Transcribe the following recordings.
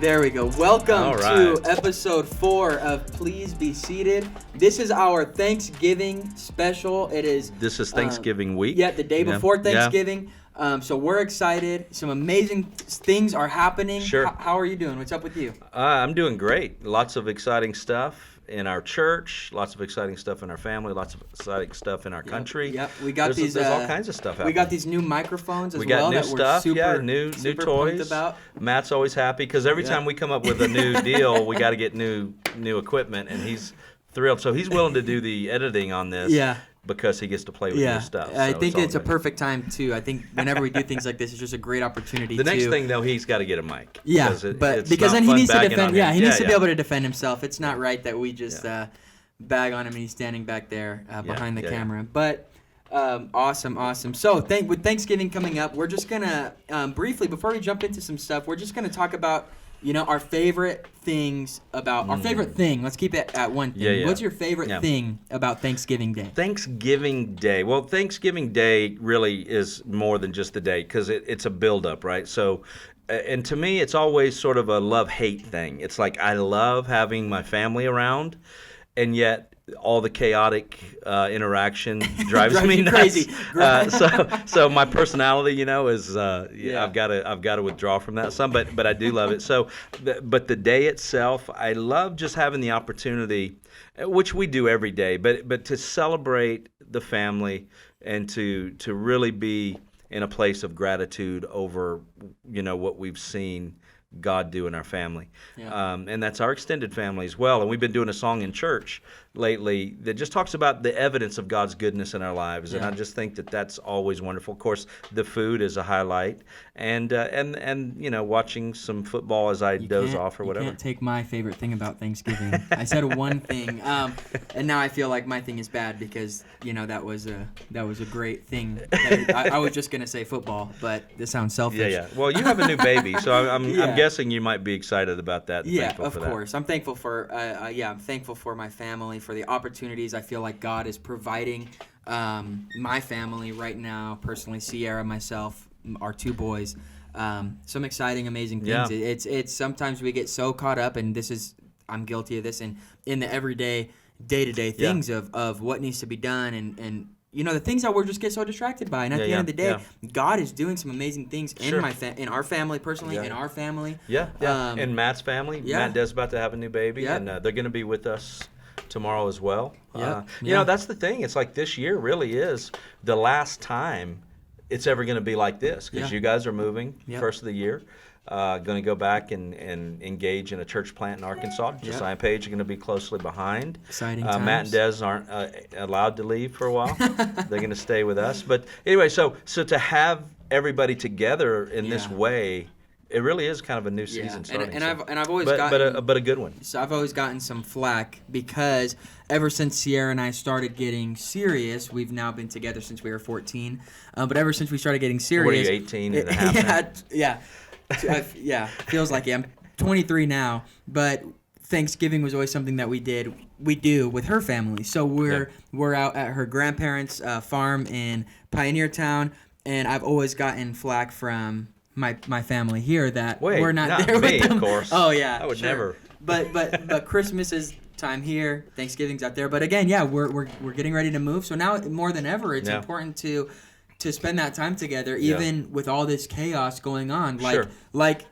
There we go. Welcome All to right. episode 4 of Please Be Seated. This is our Thanksgiving special. It is This is Thanksgiving week. Yeah, the day before Yeah. Thanksgiving. So we're excited. Some amazing things are happening. Sure. How are you doing? What's up with you? I'm doing great. Lots of exciting stuff in our church, lots of exciting stuff in our family, lots of exciting stuff in our country. Yep. We got There's all kinds of stuff happening. We got these new microphones as We got well new that stuff, we're super, new super toys. pumped about. Matt's always happy because every Yeah. time we come up with a new deal, we got to get new equipment, and he's thrilled. So he's willing to do the editing on this. Yeah. Because he gets to play with new stuff. I So think all it's a good. perfect time too. I think whenever we do things like this, it's just a great opportunity. The next thing though, he's got to get a mic. Yeah, because because not then he fun needs to bagging defend. on Yeah, him. he needs to be able to defend himself. It's not right that we just Yeah. bag on him and he's standing back there behind the yeah. camera. But awesome. So with Thanksgiving coming up, we're just gonna briefly before we jump into some stuff, we're just gonna talk about our favorite things about our favorite thing. Let's keep it at one thing. Yeah. What's your favorite thing about Thanksgiving Day? Thanksgiving Day. Well, Thanksgiving Day really is more than just the day because it's a buildup, right? So, and to me, it's always sort of a love-hate thing. It's like I love having my family around, and yet all the chaotic interaction drives me you nuts. crazy. So my personality, is I've got to withdraw from that some, but I do love it. So, but the day itself, I love just having the opportunity, which we do every day, but to celebrate the family and to really be in a place of gratitude over what we've seen God do in our family. Yeah. And that's our extended family as well. And we've been doing a song in church lately that just talks about the evidence of God's goodness in our lives. And I just think that that's always wonderful. Of course, the food is a highlight. And watching some football as I doze off or whatever. You can't take my favorite thing about Thanksgiving. I said one thing, and now I feel like my thing is bad because that was a great thing. I was just gonna say football, but this sounds selfish. Yeah. Well, you have a new baby, so I'm Yeah. guessing you might be excited about that. And Yeah, thankful of for that. course. I'm thankful for I'm thankful for my family, for the opportunities I feel like God is providing my family right now. Personally, Sierra, myself, our two boys. Some exciting, amazing things. Yeah. It's sometimes we get so caught up, and I'm guilty of this, in the everyday, day-to-day things of what needs to be done, and the things that we just get so distracted by. And at the end of the day, God is doing some amazing things in in our family personally, in our family. Yeah. And Matt's family. Yeah. Matt Des about to have a new baby, Yeah. and they're going to be with us tomorrow as well. Yeah. That's the thing. It's like this year really is the last time it's ever going to be like this because you guys are moving first of the year. Going to go back and engage in a church plant in Arkansas. Josiah and Paige are going to be closely behind. Exciting Matt and times. Des aren't allowed to leave for a while. They're going to stay with us. But anyway, so to have everybody together in this way, it really is kind of a new season starting. And I've always gotten but a good one. So I've always gotten some flack because ever since Sierra and I started getting serious, we've now been together since we were 14. But ever since we started getting serious, What are you, 18 and a half now? Yeah, feels like it. I'm 23 now, but Thanksgiving was always something that we do with her family. So we're out at her grandparents' farm in Pioneer Town, and I've always gotten flack from my family here that we're not there me, with them. Of course. Oh yeah, I would never. But Christmas is time here, Thanksgiving's out there. But again, we're getting ready to move. So now more than ever, it's important to spend that time together, even with all this chaos going on. Like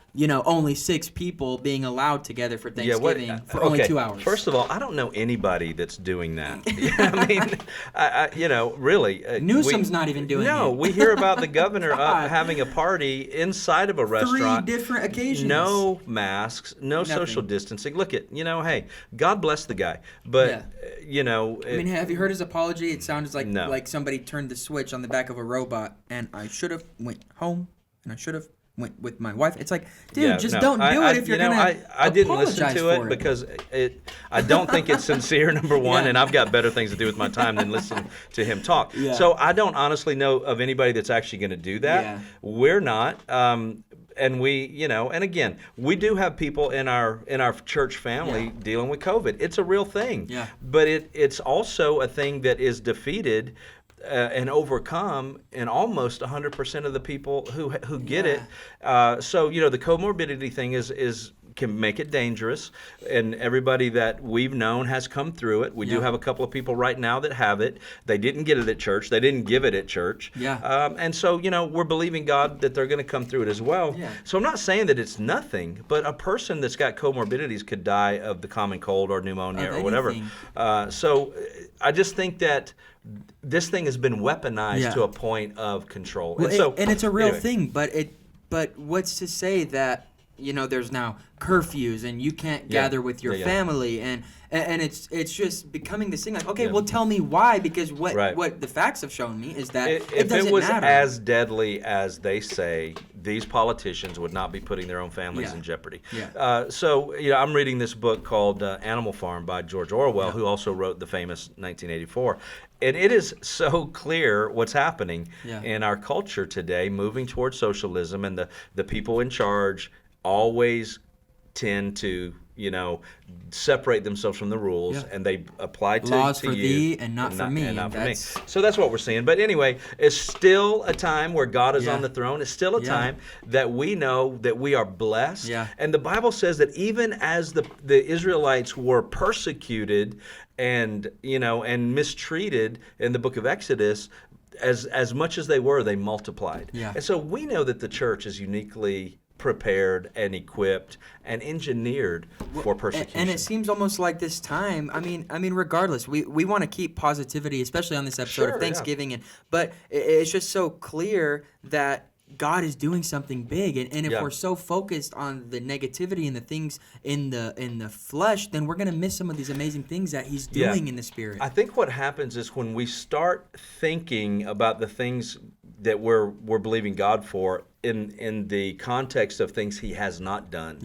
only 6 people being allowed together for Thanksgiving for only 2 hours. First of all, I don't know anybody that's doing that. I mean, really. Newsom's not even doing it. No, we hear about the governor having a party inside of a restaurant. 3 different occasions. No masks, no social distancing. Look at, hey, God bless the guy. But, I mean, have you heard his apology? It sounds like somebody turned the switch on the back of a robot, and I should have went home, and I should have went with my wife. It's like, dude, don't do it if you're going to I didn't listen to it because I don't think it's sincere, number one, and I've got better things to do with my time than listen to him talk. Yeah. So I don't honestly know of anybody that's actually going to do that. Yeah. We're not. And we, and again, we do have people in our church family dealing with COVID. It's a real thing. Yeah. But it's also a thing that is defeated and overcome in almost 100% of the people who get it. So the comorbidity thing is can make it dangerous, and everybody that we've known has come through it. We do have a couple of people right now that have it. They didn't get it at church. They didn't give it at church. And so, we're believing God that they're going to come through it as well. So I'm not saying that it's nothing, but a person that's got comorbidities could die of the common cold or pneumonia or whatever. So I just think that this thing has been weaponized to a point of control. Well, and it's a real thing, but what's to say that there's now curfews and you can't gather with your family and it's just becoming this thing like, okay, well, tell me why, because what the facts have shown me is that it doesn't if it was matter. as deadly as they say, these politicians would not be putting their own families in jeopardy. So I'm reading this book called Animal Farm by George Orwell, who also wrote the famous 1984. And it is so clear what's happening in our culture today, moving towards socialism, and the people in charge always tend to separate themselves from the rules, and they apply to laws to for you, thee and not for me. And not for me. So that's what we're seeing. But anyway, it's still a time where God is on the throne. It's still a time that we know that we are blessed. And the Bible says that even as the Israelites were persecuted and and mistreated in the book of Exodus, as much as they were, they multiplied. And so we know that the church is uniquely prepared and equipped and engineered for persecution. And it seems almost like this time, I mean regardless, we want to keep positivity, especially on this episode of Thanksgiving, but it's just so clear that God is doing something big, and if we're so focused on the negativity and the things in the flesh, then we're going to miss some of these amazing things that He's doing in the Spirit. I think what happens is when we start thinking about the things that we're believing God for in the context of things He has not done.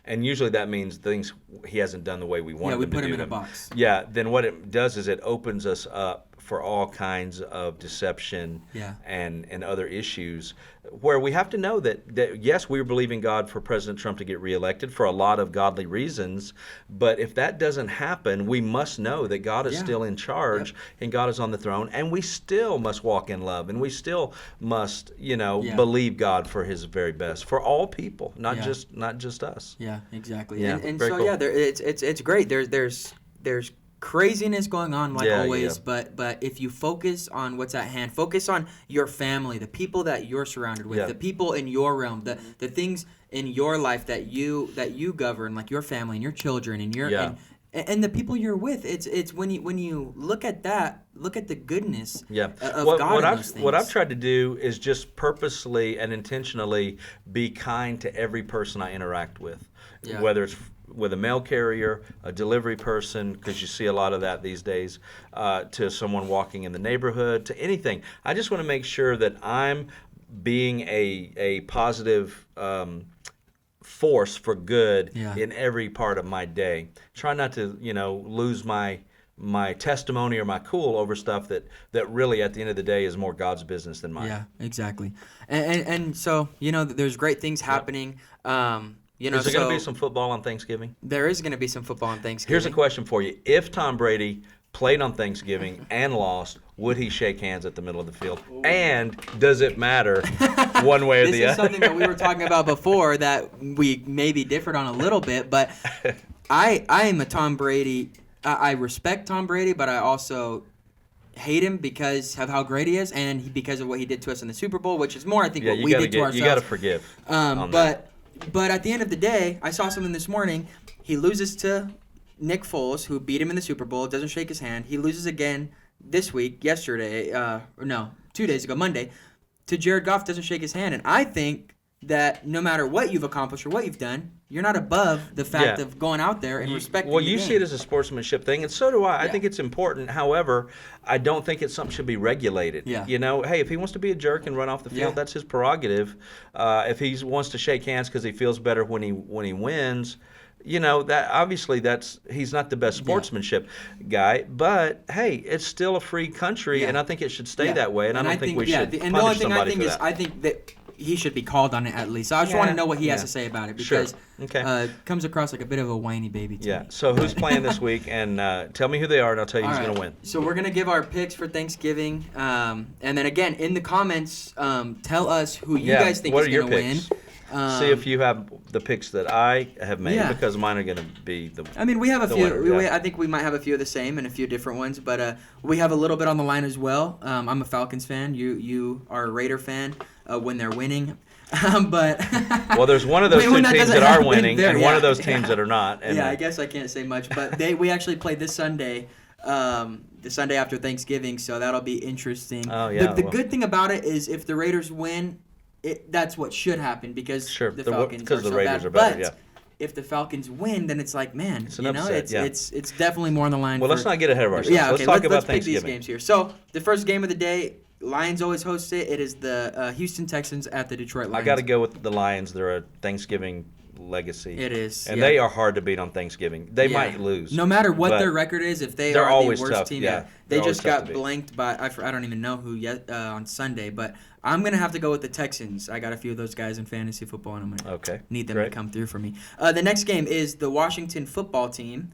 And usually that means things He hasn't done the way we want Him to do them. Yeah, we put Him in a box. Then what it does is it opens us up for all kinds of deception and other issues, where we have to know that yes, we are believing God for President Trump to get reelected for a lot of godly reasons, but if that doesn't happen, we must know that God is still in charge and God is on the throne, and we still must walk in love, and we still must believe God for His very best for all people, not just us. Yeah, exactly. Yeah, and so cool. it's great. There's craziness going on like always, but if you focus on what's at hand, focus on your family, the people that you're surrounded with, the people in your realm, the things in your life that you govern, like your family and your children and your and the people you're with. It's when you look at that, look at the goodness of God in those things. What I've tried to do is just purposely and intentionally be kind to every person I interact with, whether it's with a mail carrier, a delivery person, because you see a lot of that these days, to someone walking in the neighborhood, to anything. I just want to make sure that I'm being a positive force for good in every part of my day. Try not to, lose my testimony or my cool over stuff that really at the end of the day is more God's business than mine. Yeah, exactly. And so, there's great things happening. Is there going to be some football on Thanksgiving? There is going to be some football on Thanksgiving. Here's a question for you. If Tom Brady played on Thanksgiving and lost, would he shake hands at the middle of the field? And does it matter one way or the other? This is something that we were talking about before that we maybe differed on a little bit, but I am a Tom Brady. I respect Tom Brady, but I also hate him because of how great he is and because of what he did to us in the Super Bowl, which is more, I think, what we did to ourselves. You got to forgive on that. But at the end of the day, I saw something this morning. He loses to Nick Foles, who beat him in the Super Bowl, doesn't shake his hand. He loses again this week, 2 days ago, Monday, to Jared Goff, doesn't shake his hand. And I think that no matter what you've accomplished or what you've done, you're not above the fact of going out there and respecting the game. See it as a sportsmanship thing, and so do I. I think it's important. However, I don't think it's something should be regulated. Hey, if he wants to be a jerk and run off the field, that's his prerogative. If he wants to shake hands because he feels better when he wins, that obviously he's not the best sportsmanship guy. But hey, it's still a free country, and I think it should stay that way. And I don't think we should punish somebody for that. I think that he should be called on it at least. So I just want to know what he has to say about it because it comes across like a bit of a whiny baby to me. So who's playing this week? And tell me who they are, and I'll tell you who's going to win. So we're going to give our picks for Thanksgiving. And then again, in the comments, tell us who you guys think is going to win. See if you have the picks that I have made, Yeah. because mine are going to be the. I mean, we have a the few. winner, yeah. I think we might have a few of the same and a few different ones, but we have a little bit on the line as well. I'm a Falcons fan. You are a Raider fan when they're winning. But Well, there's one of those when two that teams doesn't that are happen, winning, there- and one yeah, of those teams yeah. that are not. And yeah, I guess I can't say much. But we actually played this Sunday, the Sunday after Thanksgiving, so that'll be interesting. Oh, yeah, The well. good thing about it is if the Raiders win, that's what should happen because Sure, the the- Falcons because are the so Raiders bad. are better, But yeah. if the Falcons win, then it's like, man, It's an you know, upset, yeah. it's definitely more on the line. Well, let's not get ahead of ourselves. Yeah, okay. Let's talk about let's pick these Thanksgiving. games here. So the first game of the day, Lions always host it. It is the Houston Texans at the Detroit Lions. I got to go with the Lions. They're a Thanksgiving legacy. It is, and yeah. they are hard to beat on Thanksgiving. They Yeah. might lose. No matter what but their record is, if they they're are always the worst tough, team, yeah. they They're just always tough got to beat. blanked by I don't even know who yet on Sunday, but I'm gonna have to go with the Texans. I got a few of those guys in fantasy football, and I'm gonna Okay, need them great. to come through for me. The next game is the Washington football team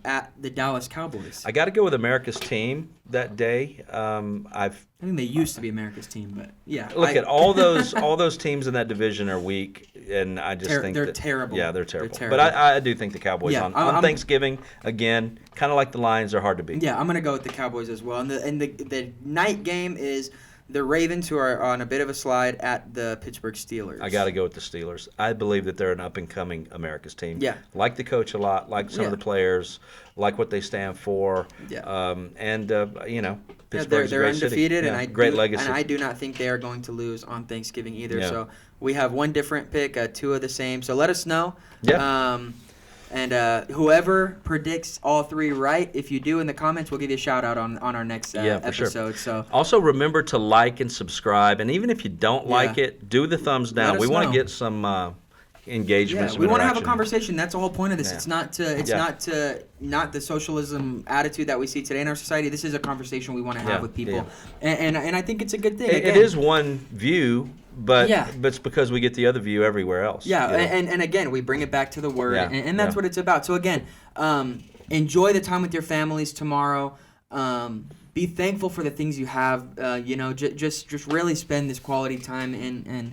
at the Dallas Cowboys. I got to go with America's team that day. I think they used to be America's team, but yeah. Look at all those teams in that division are weak, and I just think they're that, terrible. Yeah, they're terrible. They're But terrible. I do think the Cowboys Yeah, on I'm- Thanksgiving again, kind of like the Lions, are hard to beat. Yeah, I'm gonna go with the Cowboys as well. And the night game is the Ravens, who are on a bit of a slide, at the Pittsburgh Steelers. I got to go with the Steelers. I believe that they're an up-and-coming America's team. Yeah. Like the coach a lot, like some of Yeah. the players, like what they stand for. Yeah. You know, Yeah, Pittsburgh's they're a great city. undefeated, Yeah, and great legacy. And I do not think they are going to lose on Thanksgiving either. Yeah. So we have one different pick, two of the same. So let us know. Yeah. And whoever predicts all three right, if you do in the comments, we'll give you a shout out on our next Yeah, for sure. episode. So Also, remember to like and subscribe, and even if you don't like Yeah. it, do the thumbs down. Let We us want to know. get some engagement. yeah, some we want to have a interaction. conversation. That's the whole point of this. Yeah. It's not to Yeah. not the socialism attitude that we see today in our society. This is a conversation we want to have Yeah, with people, yeah. and I think it's a good thing. It Again, is one view, but Yeah. but it's because we get the other view everywhere else. Yeah, you know? and again, we bring it back to the word, Yeah, and that's yeah. what it's about. So again, enjoy the time with your families tomorrow. Be thankful for the things you have. Just really spend this quality time and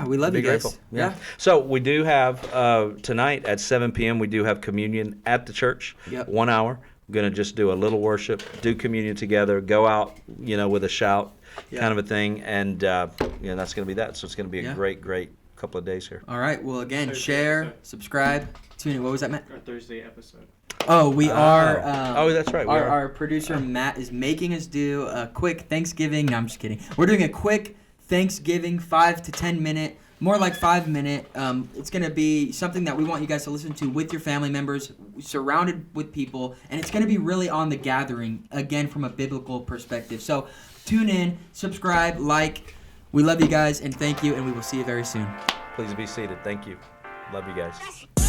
we love Be you guys. grateful. Yeah. So we do have tonight at 7 p.m. We do have communion at the church. Yep. 1 hour. We're gonna just do a little worship, do communion together, go out, with a shout, Yeah. kind of a thing, and that's gonna be that. So it's gonna be a Yeah. great couple of days here. All right. Well, again, Thursday share, episode. subscribe, tune in. What was that, Matt? Our Thursday episode. Oh, we are. That's right. we are. Our producer Matt is making us do a quick Thanksgiving. No, I'm just kidding. We're doing a quick Thanksgiving 5 to 10 minute, more like 5 minute. It's gonna be something that we want you guys to listen to with your family members, surrounded with people, and it's gonna be really on the gathering again from a biblical perspective. So tune in, subscribe, like. We love you guys and thank you, and we will see you very soon. Please be seated. Thank you. Love you guys.